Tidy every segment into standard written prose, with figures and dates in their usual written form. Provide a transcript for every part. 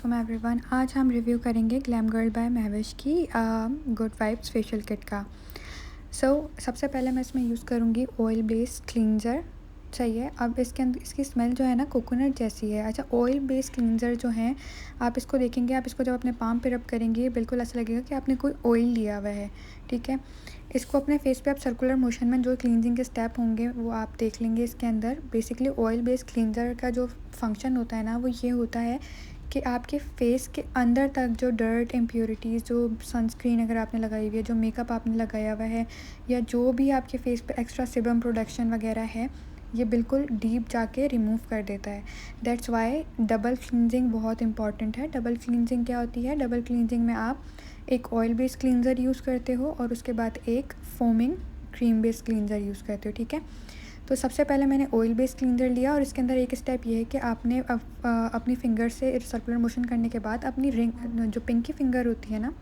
वालेकुम एवरीवन। आज हम रिव्यू करेंगे ग्लैम गर्ल बाय महविश की गुड वाइब्स फेशियल किट का। सबसे पहले मैं इसमें यूज़ करूँगी ऑयल बेस्ड क्लींजर। सही है। अब इसके अंदर इसकी स्मेल जो है ना कोकोनट जैसी है। अच्छा, ऑयल बेस्ड क्लींजर जो है, आप इसको देखेंगे, आप इसको जब अपने पाम पे रब करेंगे बिल्कुल ऐसा लगेगा कि आपने कोई ऑयल लिया हुआ है। ठीक है। इसको अपने फेस पे आप सर्कुलर मोशन में जो क्लींजिंग के स्टेप होंगे वो आप देख लेंगे। इसके अंदर बेसिकली ऑयल बेस्ड क्लींजर का जो फंक्शन होता है ना, वो ये होता है कि आपके फेस के अंदर तक जो डर्ट, इम्प्योरिटीज़, जो सनस्क्रीन अगर आपने लगाई हुई है, जो मेकअप आपने लगाया हुआ है, या जो भी आपके फेस पे एक्स्ट्रा सिबम प्रोडक्शन वगैरह है, ये बिल्कुल डीप जाके रिमूव कर देता है। दैट्स वाई डबल क्लींजिंग बहुत इंपॉर्टेंट है। डबल क्लींजिंग क्या होती है? डबल क्लींजिंग में आप एक ऑयल बेस्ड क्लींजर यूज़ करते हो और उसके बाद एक foaming cream based cleanser use करते हो। ठीक है। तो सबसे पहले मैंने ऑयल बेस्ड क्लींजर लिया और इसके अंदर एक स्टेप ये है कि आपने अपनी फिंगर से सर्कुलर मोशन करने के बाद अपनी रिंग, जो पिंकी फिंगर होती है ना,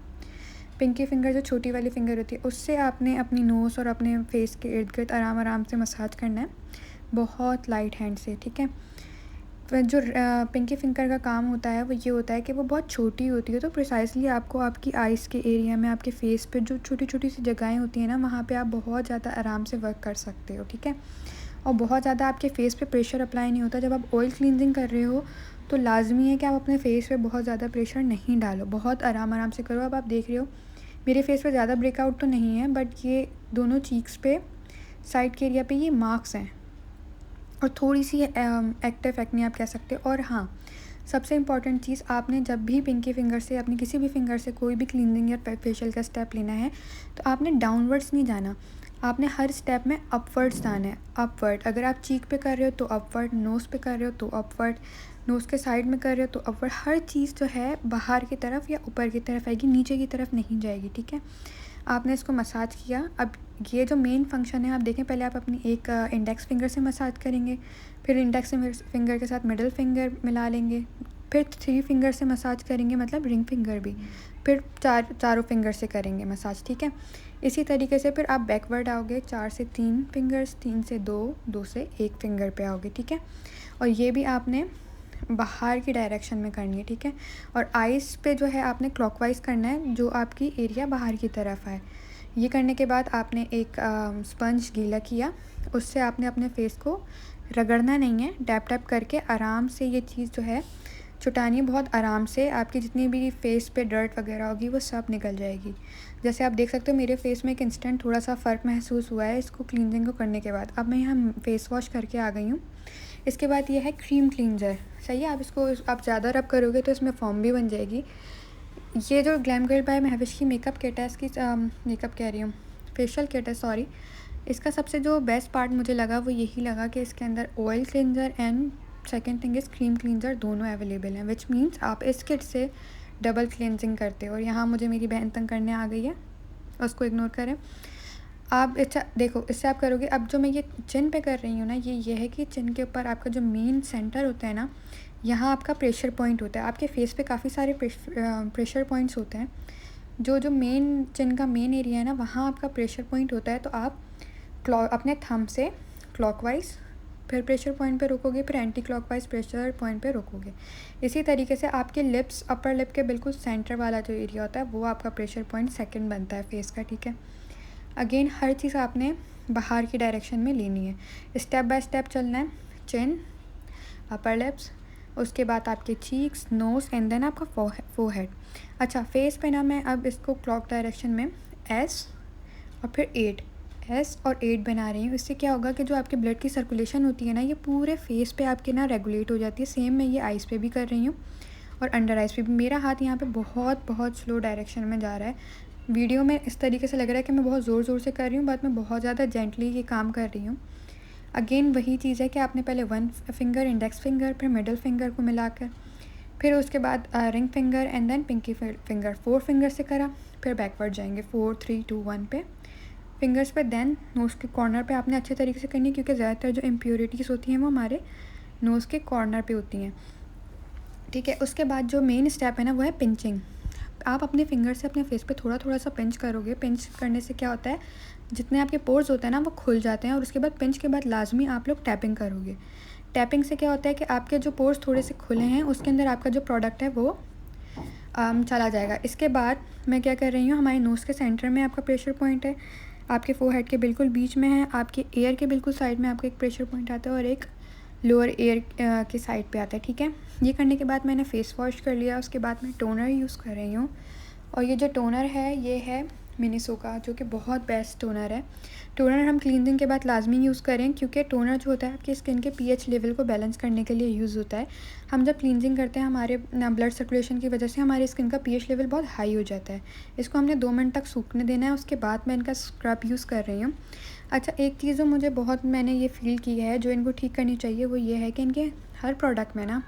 पिंकी फिंगर जो छोटी वाली फिंगर होती है, उससे आपने अपनी नोज़ और अपने फेस के इर्द गिर्द आराम आराम से मसाज करना है, बहुत लाइट हैंड से। ठीक है। फिर जो पिंकी फिंगर का काम होता है वो ये होता है कि वो बहुत छोटी होती है, तो प्रिसाइसली आपको आपकी आइज़ के एरिया में, आपके फेस पे जो छोटी छोटी सी जगहें होती हैं ना, वहाँ पे आप बहुत ज़्यादा आराम से वर्क कर सकते हो। ठीक है। और बहुत ज़्यादा आपके फेस पे प्रेशर अप्लाई नहीं होता। जब आप ऑयल क्लींजिंग कर रहे हो तो लाजमी है कि आप अपने फेस पे बहुत ज़्यादा प्रेशर नहीं डालो, बहुत आराम आराम से करो। अब आप देख रहे हो मेरे फेस पे ज़्यादा ब्रेकआउट तो नहीं है, बट ये दोनों चीक्स पे, साइड के एरिया पे ये मार्क्स हैं और थोड़ी सी एक्टिव एक्ने आप कह सकते हो। और हाँ, सबसे इम्पॉर्टेंट चीज़, आपने जब भी पिंकी फिंगर से, अपनी किसी भी फिंगर से कोई भी क्लीनिंग या फेशियल का स्टेप लेना है, तो आपने डाउनवर्ड्स नहीं जाना, आपने हर स्टेप में अपवर्ड्स जाना है। अपवर्ड, अगर आप चीक पे कर रहे हो तो अपवर्ड, नोज़ पे कर रहे हो तो अपवर्ड, नोज़ के साइड में कर रहे हो तो अपवर्ड। हर चीज़ जो है बाहर की तरफ या ऊपर की तरफ आएगी, नीचे की तरफ नहीं जाएगी। ठीक है। आपने इसको मसाज किया। अब ये जो मेन फंक्शन है, आप देखें, पहले आप अपनी एक इंडेक्स फिंगर से मसाज करेंगे, फिर इंडेक्स फिंगर के साथ मिडल फिंगर मिला लेंगे, फिर 3 फिंगर से मसाज करेंगे, मतलब रिंग फिंगर भी, फिर चारों फिंगर से करेंगे मसाज। ठीक है। इसी तरीके से फिर आप बैकवर्ड आओगे, 4 से 3 फिंगर्स, 3 से 2, 2 से 1 फिंगर पे आओगे। ठीक है। और ये भी आपने बाहर की डायरेक्शन में करनी है। ठीक है। और आइज़ पे जो है आपने क्लॉकवाइज करना है, जो आपकी एरिया बाहर की तरफ है। ये करने के बाद आपने एक स्पंज गीला किया, उससे आपने अपने फेस को रगड़ना नहीं है, डैप डैप करके आराम से ये चीज़ जो है छुटानी है, बहुत आराम से। आपकी जितनी भी फेस पे डर्ट वगैरह होगी वो सब निकल जाएगी। जैसे आप देख सकते हो मेरे फेस में एक इंस्टेंट थोड़ा सा फ़र्क महसूस हुआ है इसको क्लींजिंग को करने के बाद। अब मैं यहाँ फेस वॉश करके आ गई हूँ। इसके बाद ये है क्रीम क्लींजर। सही है। आप इसको आप ज़्यादा रब करोगे तो इसमें फॉर्म भी बन जाएगी। ये जो ग्लैम गर्ल बाय महविश की मेकअप किट है, इसकी मेकअप कह रही हूँ, फेशियल किट है, सॉरी। इसका सबसे जो बेस्ट पार्ट मुझे लगा वो यही लगा कि इसके अंदर oil cleanser and second thing is cream cleanser दोनों अवेलेबल हैं, विच मीन्स आप इस किट से डबल क्लींजिंग करते हो। और यहाँ मुझे मेरी बहन तंग करने आ गई है, उसको इग्नोर करें। आप अच्छा देखो, इससे आप करोगे। अब जो मैं ये चिन पे कर रही हूँ ना, ये है कि चिन के ऊपर आपका जो मेन सेंटर होता है ना, यहाँ आपका प्रेशर पॉइंट होता है। आपके फेस पे काफ़ी सारे प्रेशर पॉइंट्स होते हैं। जो मेन चिन का मेन एरिया है ना, वहाँ आपका प्रेशर पॉइंट होता है। तो आप अपने थंब से क्लॉकवाइज फिर प्रेशर पॉइंट पे रोकोगे, फिर एंटी क्लॉकवाइज प्रेशर पॉइंट पे रोकोगे। इसी तरीके से आपके लिप्स, अपर लिप के बिल्कुल सेंटर वाला जो एरिया होता है, वो आपका प्रेशर पॉइंट सेकंड बनता है फेस का। ठीक है। अगेन हर चीज़ आपने बाहर की डायरेक्शन में लेनी है, स्टेप बाय स्टेप चलना है। चिन, अपर लिप्स, उसके बाद आपके चीक्स, नोज़ एंड देन आपका फोरहेड। अच्छा, फेस पे ना मैं अब इसको क्लॉक डायरेक्शन में एस और फिर 8, एस और 8 बना रही हूँ। इससे क्या होगा कि जो आपके ब्लड की सर्कुलेशन होती है ना, ये पूरे फेस पे आपके ना रेगुलेट हो जाती है। सेम मैं ये आइज़ पे भी कर रही हूँ और अंडर आइज़ पे भी। मेरा हाथ यहाँ पे बहुत बहुत स्लो डायरेक्शन में जा रहा है। वीडियो में इस तरीके से लग रहा है कि मैं बहुत ज़ोर ज़ोर से कर रही हूँ, बट मैं बहुत ज़्यादा जेंटली ये काम कर रही हूँ। अगेन वही चीज़ है कि आपने पहले 1 फिंगर, इंडेक्स फिंगर, फिर मिडल फिंगर को मिलाकर, फिर उसके बाद ring finger and then pinky finger, 4 finger से करा, फिर बैकवर्ड जाएंगे 4 3 2 1 पे फिंगर्स पे। देन नोज़ के कॉर्नर पे आपने अच्छे तरीके से करनी है, क्योंकि ज़्यादातर जो इम्प्योरिटीज़ होती हैं वो हमारे नोज़ के कॉर्नर पे होती हैं। ठीक है। उसके बाद जो मेन स्टेप है ना, वो है पिंचिंग। आप अपने फिंगर से अपने फेस पे थोड़ा थोड़ा सा पिंच करोगे। पिंच करने से क्या होता है, जितने आपके पोर्स होते हैं ना वो खुल जाते हैं। और उसके बाद पिंच के बाद लाजमी आप लोग टैपिंग करोगे। टैपिंग से क्या होता है कि आपके जो पोर्स थोड़े से खुले हैं, उसके अंदर आपका जो प्रोडक्ट है वो चला जाएगा। इसके बाद मैं क्या कर रही हूँ, हमारे नोज़ के सेंटर में आपका प्रेशर पॉइंट है, आपके फोरहेड के बिल्कुल बीच में है, आपके ईयर के बिल्कुल साइड में आपका एक प्रेशर पॉइंट आता है और एक लोअर ईयर की साइड पे आता है, ठीक है। ये करने के बाद मैंने फ़ेस वॉश कर लिया। उसके बाद मैं टोनर यूज़ कर रही हूँ और ये जो टोनर है ये है मिनिसो का, जो कि बहुत बेस्ट टोनर है। टोनर हम क्लींजिंग के बाद लाजमी यूज़ करें, क्योंकि टोनर जो होता है आपकी स्किन के पीएच लेवल को बैलेंस करने के लिए यूज़ होता है। हम जब क्लींजिंग करते हैं हमारे ब्लड सर्कुलेशन की वजह से हमारी स्किन का पीएच लेवल बहुत हाई हो जाता है। इसको हमने 2 मिनट तक सूखने देना है। उसके बाद मैं इनका स्क्रब यूज़ कर रही हूँ। अच्छा, एक चीज़ जो मुझे बहुत मैंने ये फ़ील की है जो इनको ठीक करनी चाहिए, वो ये है कि इनके हर प्रोडक्ट में ना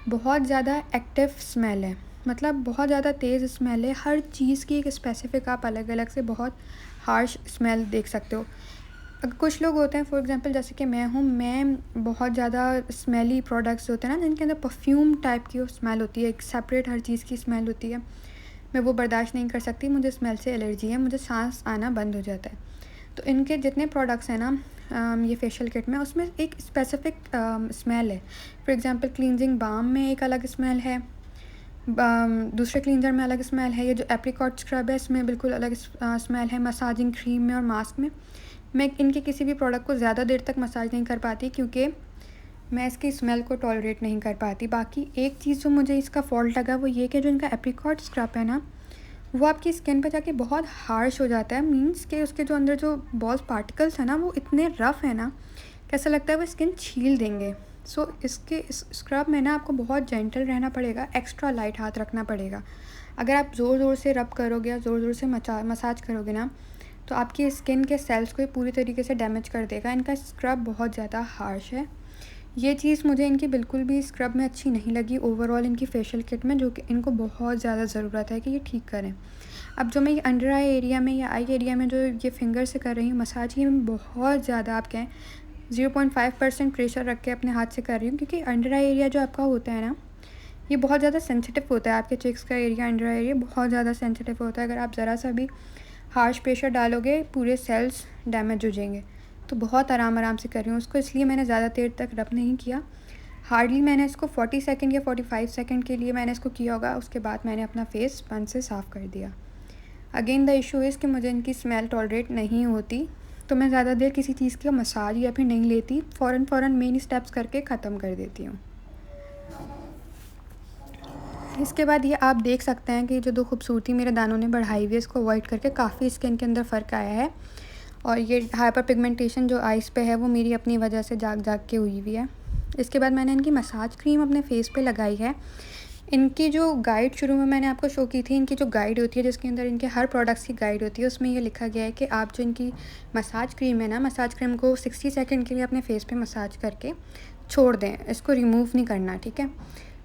बहुत ज़्यादा एक्टिव स्मेल है, मतलब बहुत ज़्यादा तेज़ स्मेल है। हर चीज़ की एक स्पेसिफ़िक आप अलग-अलग से बहुत हार्श स्मेल देख सकते हो। कुछ लोग होते हैं फॉर एग्ज़ाम्पल जैसे कि मैं हूँ, मैं बहुत ज़्यादा स्मेली प्रोडक्ट्स होते हैं ना जिनके अंदर परफ्यूम टाइप की वो स्मेल होती है, एक सेपरेट हर चीज़ की स्मेल होती है, मैं वो बर्दाश्त नहीं कर सकती। मुझे स्मेल से एलर्जी है, मुझे साँस आना बंद हो जाता है। तो इनके जितने प्रोडक्ट्स हैं ना ये फेशियल किट में, उसमें एक स्पेसिफ़िक स्मेल है। फॉर एग्ज़ाम्पल क्लींजिंग बाम में एक अलग स्मेल है, दूसरे क्लींजर में अलग स्मेल है। ये जो एप्रिकॉट स्क्रब है इसमें बिल्कुल अलग स्मेल है। मसाजिंग क्रीम में और मास्क में मैं इनके किसी भी प्रोडक्ट को ज़्यादा देर तक मसाज नहीं कर पाती, क्योंकि मैं इसकी स्मेल को टॉलरेट नहीं कर पाती। बाकी एक चीज़ जो मुझे इसका फ़ॉल्ट लगा वो ये कि जो इनका एप्रिकॉट स्क्रब है ना, वो आपकी स्किन पे जाके बहुत हार्श हो जाता है। मीन्स कि उसके जो अंदर जो बॉल्स पार्टिकल्स हैं ना वो इतने रफ़ है ना कि ऐसा लगता है वो स्किन छील देंगे। सो इसके इस स्क्रब में ना आपको बहुत जेंटल रहना पड़ेगा, एक्स्ट्रा लाइट हाथ रखना पड़ेगा। अगर आप ज़ोर ज़ोर से रब करोगे या ज़ोर ज़ोर से मसाज करोगे ना, तो आपकी स्किन के सेल्स को ये पूरी तरीके से डैमेज कर देगा। इनका स्क्रब बहुत ज़्यादा हार्श है। ये चीज़ मुझे इनकी बिल्कुल भी स्क्रब में अच्छी नहीं लगी ओवरऑल इनकी फेशियल किट में, जो कि इनको बहुत ज़्यादा ज़रूरत है कि ये ठीक करें। अब जो मैं ये अंडर आई एरिया में या आई एरिया में जो ये फिंगर से कर रही हूँ मसाज, ये मैं बहुत ज़्यादा आप कहें 0.5% प्रेशर रख के अपने हाथ से कर रही हूँ, क्योंकि अंडर आई एरिया जो आपका होता है ना, ये बहुत ज़्यादा सेंसिटिव होता है। आपके चिक्स का एरिया, अंडर आई एरिया बहुत ज़्यादा सेंसिटिव होता है। अगर आप ज़रा सा भी हार्श प्रेशर डालोगे पूरे सेल्स डैमेज हो जाएंगे। तो बहुत आराम आराम से कर रही हूँ उसको, इसलिए मैंने ज़्यादा देर तक रब नहीं किया। हार्डली मैंने इसको 40 सेकंड या 45 सेकंड के लिए मैंने इसको किया होगा। उसके बाद मैंने अपना फेस स्पंज से साफ़ कर दिया। अगेन द इशू इज़ कि मुझे इनकी स्मेल टॉलरेट नहीं होती, तो मैं ज़्यादा देर किसी चीज़ का मसाज या फिर नहीं लेती, फ़ौरन मेन स्टेप्स करके ख़त्म कर देती हूँ। इसके बाद ये आप देख सकते हैं कि जो दो खूबसूरती मेरे दानों ने बढ़ाई हुई है, इसको अवॉइड करके काफ़ी स्किन के अंदर फ़र्क आया है। और ये हाइपर पिगमेंटेशन जो आइज़ पे है वो मेरी अपनी वजह से जाग जाग के हुई हुई है। इसके बाद मैंने इनकी मसाज क्रीम अपने फेस पे लगाई है। इनकी जो गाइड शुरू में मैंने आपको शो की थी, इनकी जो गाइड होती है जिसके अंदर इनके हर प्रोडक्ट्स की गाइड होती है, उसमें ये लिखा गया है कि आप जो इनकी मसाज क्रीम है ना, मसाज क्रीम को 60 सेकंड के लिए अपने फेस पे मसाज करके छोड़ दें, इसको रिमूव नहीं करना, ठीक है।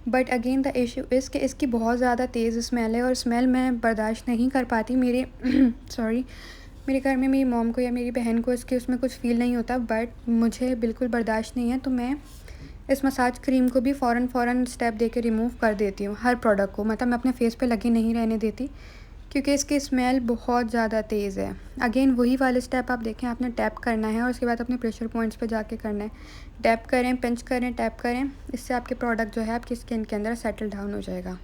But again the issue is कि इसकी बहुत ज़्यादा तेज़ स्मेल है और स्मेल मैं बर्दाश्त नहीं कर पाती। मेरे सॉरी, मेरे घर में मेरी मॉम को या मेरी बहन को इसके उसमें कुछ फ़ील नहीं होता, बट मुझे बिल्कुल बर्दाश्त नहीं है। तो मैं इस मसाज क्रीम को भी फ़ौरन स्टेप दे के रिमूव कर देती हूँ, हर प्रोडक्ट को, मतलब मैं अपने फेस पे लगी नहीं रहने देती, क्योंकि इसकी स्मेल बहुत ज़्यादा तेज़ है। अगेन वही वाले स्टेप आप देखें, आपने टैप करना है और उसके बाद अपने प्रेशर पॉइंट्स पे जाके करना है। टैप करें, पिंच करें, टैप करें, इससे आपके प्रोडक्ट जो है आपकी स्किन के अंदर सेटल डाउन हो जाएगा।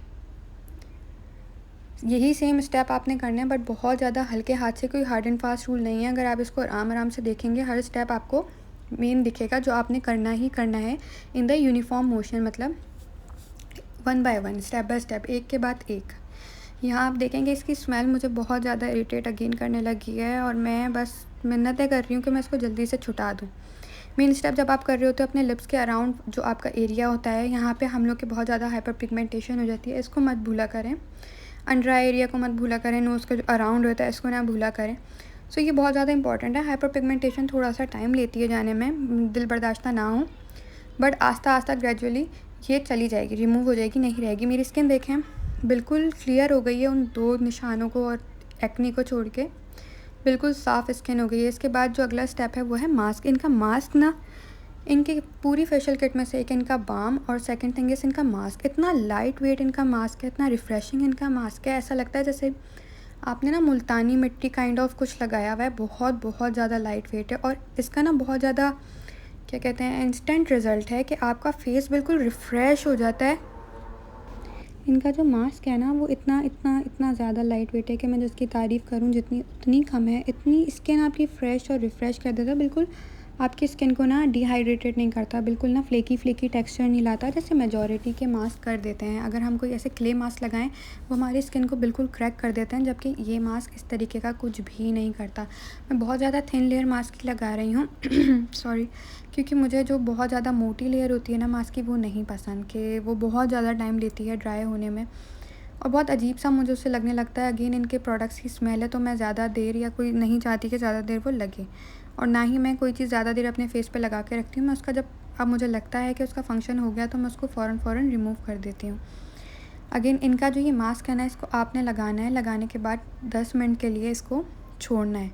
यही सेम स्टेप आपने करना है, बट बहुत ज़्यादा हल्के हाथ से, कोई हार्ड एंड फास्ट रूल नहीं है। अगर आप इसको आराम से देखेंगे, हर स्टेप आपको मेन दिखेगा जो आपने करना ही करना है इन द यूनिफॉर्म मोशन, मतलब 1 बाय 1, स्टेप बाय स्टेप, एक के बाद एक। यहाँ आप देखेंगे इसकी स्मेल मुझे बहुत ज़्यादा इरिटेट अगेन करने लगी है और मैं बस मिन्नतें कर रही हूँ कि मैं इसको जल्दी से छुटा दूँ। मेन स्टेप जब आप कर रहे होते हो अपने लिप्स के अराउंड जो आपका एरिया होता है, यहाँ पे हम लोग की बहुत ज़्यादा हाइपर पिगमेंटेशन हो जाती है, इसको मत भूला करें। अंडर आई एरिया को मत भूला करें, नोज़ का जो अराउंड होता है इसको ना भूला करें। सो ये बहुत ज़्यादा इंपॉर्टेंट है। हाइपर पिगमेंटेशन थोड़ा सा टाइम लेती है जाने में, दिल बर्दाश्त ना हो, बट आस्ता आस्ता ग्रेजुअली ये चली जाएगी, रिमूव हो जाएगी, नहीं रहेगी। मेरी स्किन देखें बिल्कुल क्लियर हो गई है उन 2 निशानों को और एक्ने को छोड़ के, बिल्कुल साफ़ स्किन हो गई है। इसके बाद जो अगला स्टेप है वो है मास्क। इनका मास्क ना, इनकी पूरी फेशियल किट में से एक इनका बाम और सेकंड थिंग इज़ इनका मास्क। इतना लाइट वेट इनका मास्क है, इतना रिफ़्रेशिंग इनका मास्क है, ऐसा लगता है जैसे आपने ना मुल्तानी मिट्टी काइंड ऑफ कुछ लगाया हुआ है। बहुत ज़्यादा लाइट वेट है और इसका ना बहुत ज़्यादा क्या कहते हैं इंस्टेंट रिज़ल्ट है कि आपका फेस बिल्कुल रिफ़्रेश हो जाता है। इनका जो मास्क है ना वो इतना इतना इतना ज़्यादा लाइट वेट है कि मैं जिसकी तारीफ़ करूँ जितनी उतनी कम है। इतनी स्किन आपकी फ्रेश और रिफ़्रेश कर देता है, बिल्कुल आपकी स्किन को ना डिहाइड्रेटेड नहीं करता, बिल्कुल ना फ्लेकी टेक्सचर नहीं लाता जैसे मेजॉरिटी के मास्क कर देते हैं। अगर हम कोई ऐसे क्ले मास्क लगाएं वो हमारी स्किन को बिल्कुल क्रैक कर देते हैं, जबकि ये मास्क इस तरीके का कुछ भी नहीं करता। मैं बहुत ज़्यादा थिन लेयर मास्क ही लगा रही हूँ सॉरी, क्योंकि मुझे जो बहुत ज़्यादा मोटी लेयर होती है ना मास्क की वो नहीं पसंद, कि वो बहुत ज़्यादा टाइम लेती है ड्राई होने में और बहुत अजीब सा मुझे उससे लगने लगता है। अगेन इनके प्रोडक्ट्स की स्मेल है तो मैं ज़्यादा देर या कोई नहीं चाहती कि ज़्यादा देर वो लगे, और ना ही मैं कोई चीज़ ज़्यादा देर अपने फेस पे लगा के रखती हूँ। मैं उसका जब अब मुझे लगता है कि उसका फ़ंक्शन हो गया तो मैं उसको फ़ौरन रिमूव कर देती हूँ। अगेन इनका जो ये मास्क है ना इसको आपने लगाना है, लगाने के बाद 10 मिनट के लिए इसको छोड़ना है।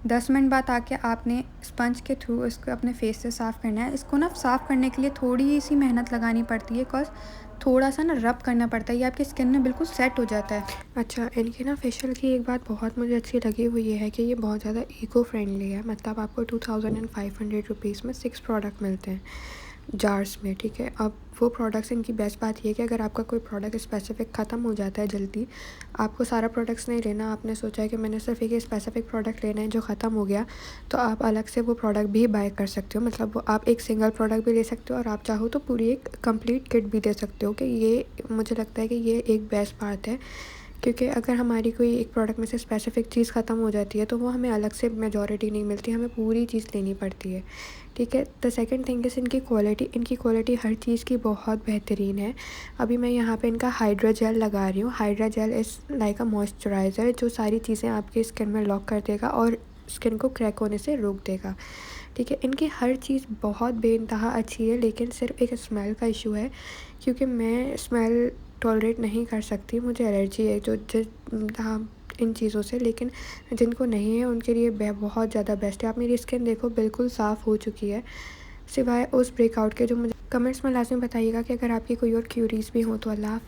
10 मिनट बाद आके आपने स्पंज के थ्रू इसको अपने फेस से साफ़ करना है। इसको ना साफ़ करने के लिए थोड़ी-सी मेहनत लगानी पड़ती है, बिकॉज़ थोड़ा-सा ना रब करना पड़ता है, ये आपकी स्किन में बिल्कुल सेट हो जाता है। अच्छा, इनकी ना फेशियल की एक बात बहुत मुझे अच्छी लगी वो ये है कि ये बहुत ज़्यादा इको फ्रेंडली है। मतलब आपको 2500 रुपीज़ में 6 प्रोडक्ट मिलते हैं जार्स में, ठीक है। अब वो प्रोडक्ट्स इनकी बेस्ट बात ये है कि अगर आपका कोई प्रोडक्ट स्पेसिफ़िक ख़त्म हो जाता है जल्दी, आपको सारा प्रोडक्ट्स नहीं लेना, आपने सोचा है कि मैंने सिर्फ़ एक स्पेसिफ़िक प्रोडक्ट लेना है जो ख़त्म हो गया, तो आप अलग से वो प्रोडक्ट भी बाय कर सकते हो। मतलब वो आप एक सिंगल प्रोडक्ट भी ले सकते हो और आप चाहो तो पूरी एक कंप्लीट किट भी दे सकते हो। कि ये मुझे लगता है कि ये एक बेस्ट बात है, क्योंकि अगर हमारी कोई एक प्रोडक्ट में से स्पेसिफ़िक चीज़ ख़त्म हो जाती है तो वो हमें अलग से मेजॉरिटी नहीं मिलती, हमें पूरी चीज़ लेनी पड़ती है, ठीक है। द सेकंड थिंग इज़ इनकी क्वालिटी हर चीज़ की बहुत बेहतरीन है। अभी मैं यहाँ पे इनका हाइड्रा जेल लगा रही हूँ। Hydra jail is like a moisturiser जो सारी चीज़ें आपकी स्किन में लॉक कर देगा और स्किन को क्रैक होने से रोक देगा, ठीक है। इनकी हर चीज़ बहुत बेइंतहा अच्छी है, लेकिन सिर्फ एक स्मेल का इशू है, क्योंकि मैं स्मेल टॉलरेट नहीं कर सकती, मुझे एलर्जी है जो हाँ इन चीज़ों से। लेकिन जिनको नहीं है उनके लिए बहुत ज़्यादा बेस्ट है। आप मेरी स्किन देखो बिल्कुल साफ़ हो चुकी है, सिवाय उस ब्रेकआउट के जो मुझे कमेंट्स में लाजमी बताइएगा कि अगर आपकी कोई और क्यूरीज भी हो तो। अल्लाह हाफ़िज़।